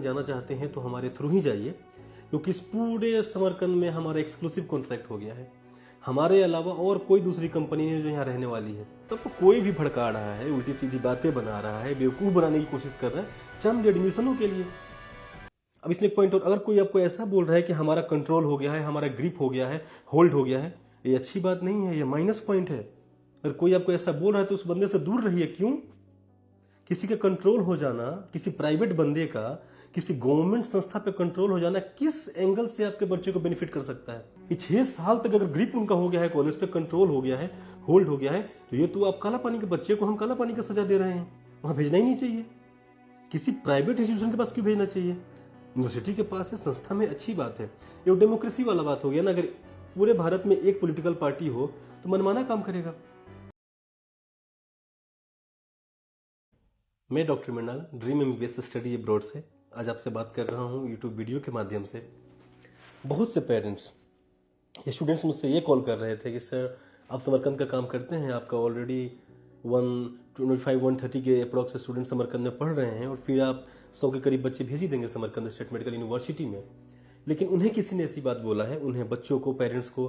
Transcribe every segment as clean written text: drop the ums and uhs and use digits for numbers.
जाना चाहते हैं तो हमारे थ्रू ही जाइए, क्योंकि इस पूरे समरकंद में हमारा एक्सक्लूसिव कॉन्ट्रैक्ट हो गया है। हमारे अलावा और कोई दूसरी कंपनी नहीं जो यहाँ रहने वाली है। तब तो कोई भी भड़का रहा है, उल्टी सीधी बातें बना रहा है, बेवकूफ़ बनाने की कोशिश कर रहा है चंद एडमिशनों के लिए। अब इसमें एक पॉइंट और, अगर कोई आपको ऐसा बोल रहा है कि हमारा कंट्रोल हो गया है, हमारा ग्रिप हो गया है, होल्ड हो गया है, ये अच्छी बात नहीं है, ये माइनस पॉइंट है। अगर कोई आपको ऐसा बोल रहा है तो उस बंदे से दूर रहिए। क्यों? किसी का कंट्रोल हो जाना, किसी प्राइवेट बंदे का किसी गवर्नमेंट संस्था पे कंट्रोल हो जाना किस एंगल से आपके बच्चे को बेनिफिट कर सकता है? कि 6 साल तक अगर ग्रिप उनका हो गया है, कॉलेज पे कंट्रोल हो गया है, होल्ड हो गया है, तो ये तो आप काला पानी के बच्चे को हम काला पानी का सजा दे रहे हैं। वहां भेजना ही नहीं चाहिए। किसी प्राइवेट इंस्टीट्यूशन के पास क्यों भेजना चाहिए? यूनिवर्सिटी के पास है, संस्था में, अच्छी बात है। ये डेमोक्रेसी वाला बात हो गया ना। अगर पूरे भारत में एक पॉलिटिकल पार्टी हो तो मनमाना काम करेगा। मैं doctor Mrinal, dream MBBS study abroad से आज आपसे बात कर रहा हूँ यूट्यूब वीडियो के माध्यम से। बहुत से पेरेंट्स या स्टूडेंट्स मुझसे ये कॉल कर रहे थे कि सर आप समरकंद का काम करते हैं, आपका ऑलरेडी 125-130 के अप्रॉक्स स्टूडेंट समरकंद में पढ़ रहे हैं और फिर आप 100 के करीब बच्चे भेज ही देंगे समरकंद स्टेट मेडिकल यूनिवर्सिटी में। लेकिन उन्हें किसी ने ऐसी बात बोला है, उन्हें बच्चों को, पेरेंट्स को,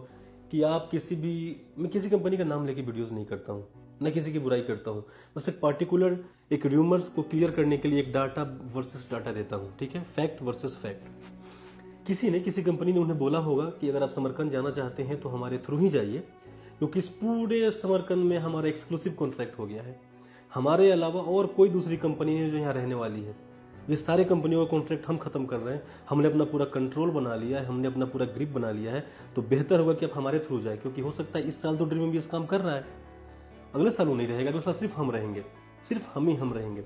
कि आप मैं किसी कंपनी का नाम लेके वीडियोस नहीं करता हूँ, न किसी की बुराई करता हूँ, बस एक पार्टिकुलर एक र्यूमर्स को क्लियर करने के लिए एक डाटा वर्सेस डाटा देता हूँ। ठीक है, फैक्ट वर्सेस फैक्ट। किसी कंपनी ने उन्हें बोला होगा कि अगर आप समरकंद जाना चाहते हैं तो हमारे थ्रू ही जाइए, क्योंकि इस पूरे समरकंद में हमारा एक्सक्लूसिव कॉन्ट्रैक्ट हो गया है। हमारे अलावा और कोई दूसरी कंपनी नहीं जो यहाँ रहने वाली है। ये सारे कंपनियों का कॉन्ट्रैक्ट हम खत्म कर रहे हैं। हमने अपना पूरा कंट्रोल बना लिया है, हमने अपना पूरा ग्रिप बना लिया है। तो बेहतर होगा कि आप हमारे थ्रू जाए, क्योंकि हो सकता है इस साल तो ड्रीम एमबीबीएस काम कर रहा है, अगले साल वो नहीं रहेगा, अगले साल सिर्फ हम रहेंगे, सिर्फ हम रहेंगे।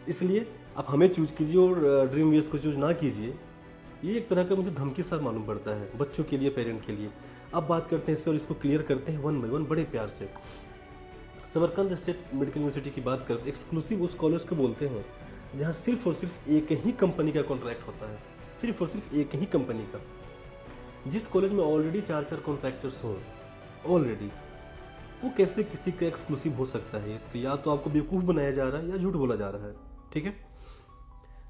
इसलिए आप हमें चूज कीजिए और ड्रीम एमबीबीएस को चूज ना कीजिए। ये एक तरह का मुझे धमकी सा मालूम पड़ता है बच्चों के लिए, पेरेंट के लिए। अब बात करते हैं इस पर और इसको क्लियर करते हैं वन बाय वन बड़े प्यार से। समरकंद स्टेट मेडिकल यूनिवर्सिटी की बात करते, एक्सक्लूसिव उस कॉलेज को बोलते हैं जहां सिर्फ और सिर्फ एक ही कंपनी का कॉन्ट्रैक्ट होता है, सिर्फ और सिर्फ एक ही कंपनी का। जिस कॉलेज में ऑलरेडी 4 कॉन्ट्रैक्टर्स हों ऑलरेडी, वो कैसे किसी का एक्सक्लूसिव हो सकता है? तो या तो आपको बेवकूफ़ बनाया जा रहा है या झूठ बोला जा रहा है। ठीक है,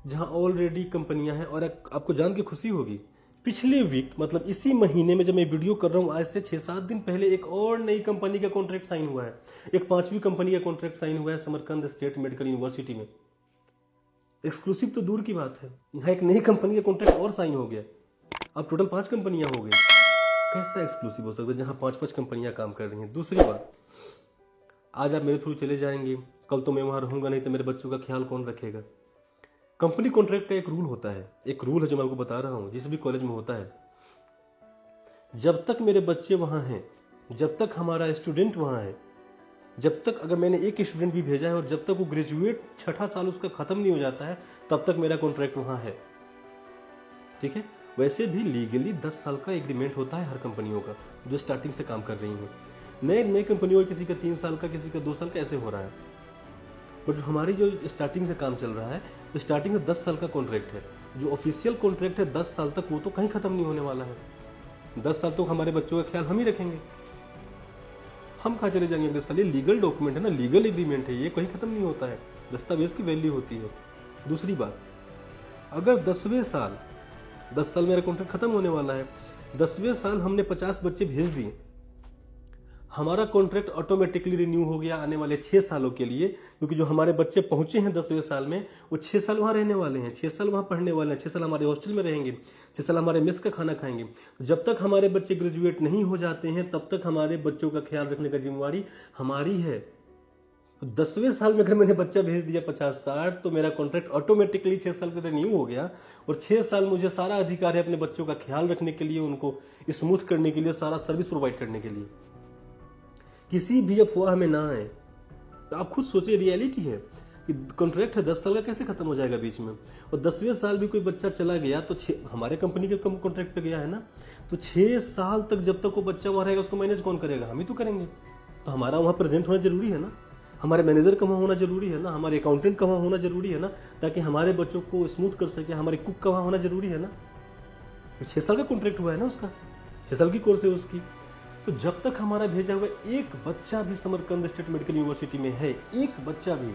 जहां ऑलरेडी कंपनियां हैं। और आपको जान के खुशी होगी, पिछले वीक मतलब इसी महीने में जब मैं वीडियो कर रहा हूं, आज से 6-7 दिन पहले एक और नई कंपनी का कॉन्ट्रैक्ट साइन हुआ है। एक 5वीं कंपनी का कॉन्ट्रैक्ट साइन हुआ है समरकंद स्टेट मेडिकल यूनिवर्सिटी में। एक्सक्लूसिव तो दूर की बात है, यहाँ एक नई कंपनी का कॉन्ट्रैक्ट और साइन हो गया। अब टोटल 5 कंपनियां हो गई। कैसा एक्सक्लूसिव हो सकता है जहां 5-5 कंपनियां काम कर रही हैं? दूसरी बात, आज आप मेरे थ्रू चले जाएंगे, कल तो मैं वहां रहूंगा नहीं, तो मेरे बच्चों का ख्याल कौन रखेगा? कंपनी कॉन्ट्रैक्ट का एक रूल होता है, एक रूल है जो मैं आपको बता रहा हूं, जिस भी कॉलेज में होता है। जब तक मेरे बच्चे वहां हैं, जब तक हमारा स्टूडेंट वहां है, जब तक अगर मैंने एक स्टूडेंट भी भेजा है और जब तक वो ग्रेजुएट 6ठा साल उसका खत्म नहीं हो जाता है, तब तक मेरा कॉन्ट्रैक्ट वहां है। ठीक है, वैसे भी लीगली 10 साल का एग्रीमेंट होता है हर कंपनियों का जो स्टार्टिंग से काम कर रही हैं। नए कंपनियों किसी का 3 साल का, किसी का 2 साल का ऐसे हो रहा है। बट जो हमारी जो स्टार्टिंग से काम चल रहा है, तो स्टार्टिंग में 10 साल का कॉन्ट्रैक्ट है। जो ऑफिशियल कॉन्ट्रैक्ट है 10 साल तक, वो तो कहीं खत्म नहीं होने वाला है। 10 साल तक हमारे बच्चों का ख्याल हम ही रखेंगे। हम कहाँ चले जाएंगे? साले लीगल डॉक्यूमेंट है ना, लीगल एग्रीमेंट है, ये कहीं खत्म नहीं होता है। दस्तावेज की वैल्यू होती है। दूसरी बात, अगर 10वें साल, 10 साल मेरा कॉन्ट्रैक्ट खत्म होने वाला है, 10वें साल हमने 50 बच्चे भेज दिए, हमारा कॉन्ट्रैक्ट ऑटोमेटिकली रिन्यू हो गया आने वाले 6 सालों के लिए। क्योंकि जो हमारे बच्चे पहुंचे हैं 10वें साल में, वो 6 साल वहां रहने वाले हैं, 6 साल वहां पढ़ने वाले हैं, 6 साल हमारे हॉस्टल में रहेंगे, 6 साल हमारे मेस का खाना खाएंगे। जब तक हमारे बच्चे ग्रेजुएट नहीं हो जाते हैं, तब तक हमारे बच्चों का ख्याल रखने का जिम्मेवारी हमारी है। तो 10वें साल में अगर मैंने बच्चा भेज दिया 50-60, तो मेरा कॉन्ट्रैक्ट ऑटोमेटिकली 6 साल का रिन्यू हो गया और 6 साल मुझे सारा अधिकार है अपने बच्चों का ख्याल रखने के लिए, उनको स्मूथ करने के लिए, सारा सर्विस प्रोवाइड करने के लिए। किसी भी अफवाह में ना आए। तो आप खुद सोचिए, रियलिटी है कि कॉन्ट्रैक्ट है 10 साल का, कैसे खत्म हो जाएगा बीच में? और 10वें साल भी कोई बच्चा चला गया तो हमारे कंपनी के कॉन्ट्रैक्ट पे गया है ना, तो 6 साल तक जब तक वो बच्चा वहां रहेगा, उसको मैनेज कौन करेगा? हम ही तो करेंगे। तो हमारा वहां प्रेजेंट होना जरूरी है ना, हमारे मैनेजर का वहां होना जरूरी है ना, हमारे अकाउंटेंट का वहां होना जरूरी है ना, ताकि हमारे बच्चों को स्मूथ कर सके। हमारे कुक का वहां होना जरूरी है ना। 6 साल का कॉन्ट्रैक्ट हुआ है ना उसका, 6 साल की कोर्स है उसकी। तो जब तक हमारा भेजा हुआ एक बच्चा भी समरकंद स्टेट मेडिकल यूनिवर्सिटी में है, एक बच्चा भी,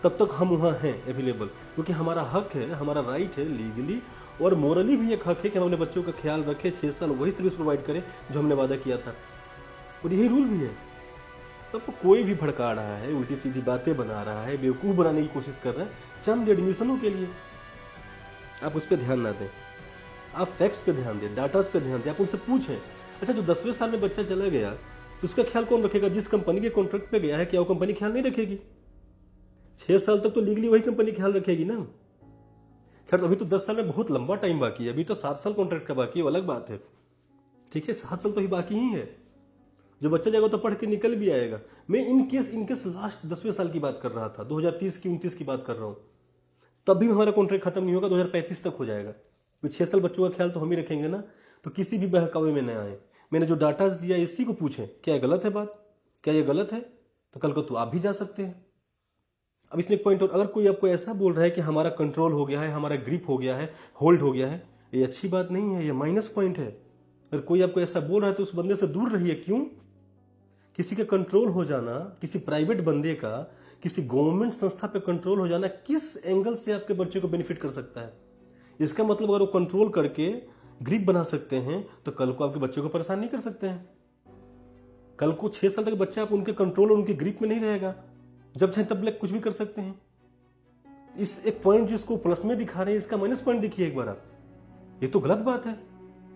तब तक हम वहाँ हैं अवेलेबल, क्योंकि हमारा हक है, हमारा राइट है लीगली और मोरली भी एक हक है कि हम अपने बच्चों का ख्याल रखें, 6 साल वही सर्विस प्रोवाइड करें जो हमने वादा किया था, और यही रूल भी है। तब कोई भी भड़का रहा है, उल्टी सीधी बातें बना रहा है, बेवकूफ़ बनाने की कोशिश कर रहा है चंद एडमिशनों के लिए, आप उस पर ध्यान ना दें, आप फैक्ट्स पे ध्यान दें, डाटास पे ध्यान दें। आप उनसे पूछें, अच्छा जो 10वें साल में बच्चा चला गया तो उसका ख्याल कौन रखेगा? जिस कंपनी के कॉन्ट्रैक्ट पे गया है, क्या वो कंपनी ख्याल नहीं रखेगी? 6 साल तक तो लीगली वही कंपनी ख्याल रखेगी ना। खैर अभी तो 10 साल में बहुत लंबा टाइम बाकी है, अभी तो 7 साल कॉन्ट्रैक्ट का बाकी है, वो अलग बात है। ठीक है, 7 साल तो ही बाकी ही है। जो बच्चा जाएगा तो पढ़ के निकल भी आएगा। मैं इनकेस लास्ट 10वें साल की बात कर रहा था, 2030 की 29 की बात कर रहा हूं, तब भी हमारा कॉन्ट्रैक्ट खत्म नहीं होगा, 2035 तक हो जाएगा। 6 साल बच्चों का ख्याल तो हम ही रखेंगे ना। तो किसी भी बहकावे में न आए। मैंने जो डाटाज दिया इसी को पूछें, क्या ये गलत है बात? क्या ये गलत है? तो कल को तो आप भी जा सकते हैं। अब इसमें एक पॉइंट और, अगर कोई आपको ऐसा बोल रहा है कि हमारा कंट्रोल हो गया है, हमारा ग्रिप हो गया है, होल्ड हो गया है, ये अच्छी बात नहीं है, ये माइनस पॉइंट है। अगर कोई आपको ऐसा बोल रहा है तो उस बंदे से दूर रहिए। क्यों? किसी का कंट्रोल हो जाना, किसी प्राइवेट बंदे का किसी गवर्नमेंट संस्था पे कंट्रोल हो जाना किस एंगल से आपके बच्चे को बेनिफिट कर सकता है? इसका मतलब अगर वो कंट्रोल करके ग्रिप बना सकते हैं तो कल को आपके बच्चों को परेशान नहीं कर सकते हैं। कल को 6 साल तक बच्चा आप उनके कंट्रोल और उनके ग्रिप में नहीं रहेगा, जब चाहे तब कुछ भी कर सकते हैं। इस एक पॉइंट जिसको प्लस में दिखा रहे हैं, इसका माइनस पॉइंट देखिए एक बार आप। ये तो गलत बात है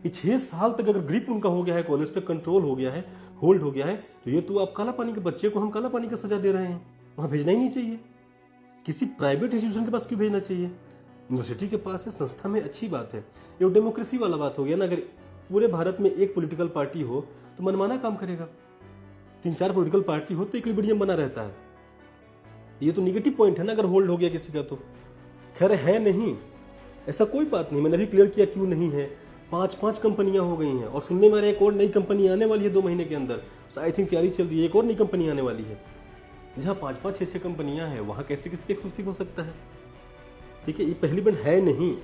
कि 6 साल तक अगर ग्रिप उनका हो गया है, कॉलेज पे कंट्रोल हो गया है, होल्ड हो गया है, तो ये तो आप काला पानी के बच्चे को हम काला पानी का सजा दे रहे हैं। वहां भेजना ही नहीं चाहिए। किसी प्राइवेट इंस्टीट्यूशन के पास क्यों भेजना चाहिए? यूनिवर्सिटी के पास है, संस्था में, अच्छी बात है। ये डेमोक्रेसी वाला बात हो गया ना। अगर पूरे भारत में एक पॉलिटिकल पार्टी हो तो मनमाना काम करेगा, 3-4 पॉलिटिकल पार्टी हो तो इक्विलिब्रियम बना रहता है। ये तो निगेटिव पॉइंट है ना अगर होल्ड हो गया किसी का तो। खैर है नहीं, ऐसा कोई बात नहीं। मैंने भी क्लियर किया क्यों नहीं है। 5 कंपनियां हो गई हैं और सुनने में एक और नई कंपनी आने वाली है 2 महीने के अंदर। आई थिंक तैयारी चल रही है, एक और नई कंपनी आने वाली है। जहाँ 5-5, 6-6 कंपनियां हैं वहां कैसे किसी एक्सक्लूसिव हो सकता है? ठीक है, ये पहली बार है नहीं।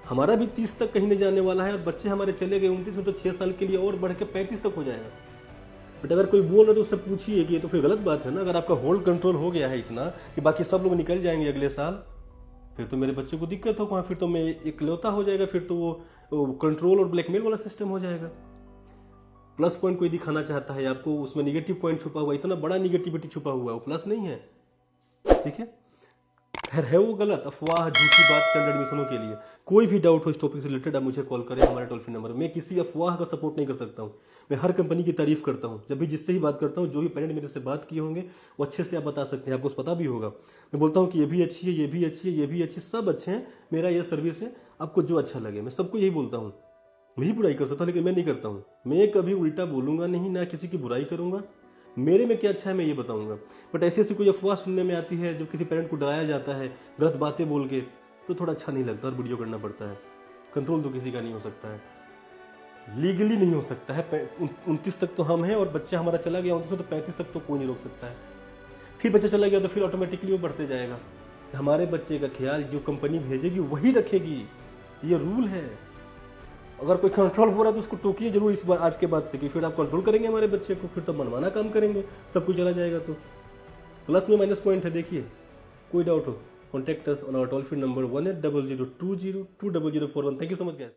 हमारा भी 30 तक कहीं नहीं जाने वाला है और बच्चे हमारे चले गए 29 में तो 6 साल के लिए और बढ़ के 35 तक हो जाएगा। बट अगर कोई बोल रहा है तो उससे पूछिए कि ये तो फिर गलत बात है ना। अगर आपका होल्ड कंट्रोल हो गया है इतना कि बाकी सब लोग निकल जाएंगे अगले साल, फिर तो मेरे बच्चे को दिक्कत होगा, फिर तो मैं इकलौता हो जाएगा, फिर तो वो कंट्रोल और ब्लैकमेल वाला सिस्टम हो जाएगा। प्लस पॉइंट कोई दिखाना चाहता है आपको, उसमें निगेटिव पॉइंट छुपा हुआ, इतना बड़ा निगेटिविटी छुपा हुआ है, वो प्लस नहीं है। ठीक है, खैर है वो गलत, अफवाह, झूठी बात चल एडमिशनों के लिए। कोई भी डाउट हो इस टॉपिक से रिलेटेड आप मुझे कॉल करें, हमारे टोल फ्री नंबर। मैं किसी अफवाह का सपोर्ट नहीं कर सकता हूँ। मैं हर कंपनी की तारीफ करता हूँ। जब भी जिससे ही बात करता हूँ, जो भी पेरेंट मेरे से बात किए होंगे वो अच्छे से आप बता सकते हैं, आपको पता भी होगा। मैं बोलता हूँ कि ये भी अच्छी है, ये भी अच्छी है, ये भी अच्छी, सब अच्छे हैं, मेरा ये सर्विस है, आपको जो अच्छा लगे। मैं सबको यही बोलता हूँ। मैं ही बुराई कर सकता हूँ लेकिन मैं नहीं करता हूँ। मैं कभी उल्टा बोलूंगा नहीं, ना किसी की बुराई करूंगा। मेरे में क्या अच्छा है मैं ये बताऊंगा। बट ऐसी ऐसी कोई अफवाह सुनने में आती है, जब किसी पेरेंट को डराया जाता है गलत बातें बोल के, तो थोड़ा अच्छा नहीं लगता और वीडियो करना पड़ता है। कंट्रोल तो किसी का नहीं हो सकता है, लीगली नहीं हो सकता है। 29 तक तो हम हैं और बच्चा हमारा चला गया 29 में, तो 35 तक तो कोई नहीं रोक सकता है। फिर बच्चा चला गया तो फिर ऑटोमेटिकली वो बढ़ते जाएगा। हमारे बच्चे का ख्याल जो कंपनी भेजेगी वही रखेगी, ये रूल है। अगर कोई कंट्रोल हो रहा है तो उसको टोकिए जरूर इस बार, आज के बाद से, कि फिर आप कंट्रोल करेंगे हमारे बच्चे को, फिर तो मनमाना काम करेंगे, सब कुछ चला जाएगा। तो प्लस में माइनस पॉइंट है। देखिए, कोई डाउट हो, contact us on our toll free number 180020204041। Thank you so much guys.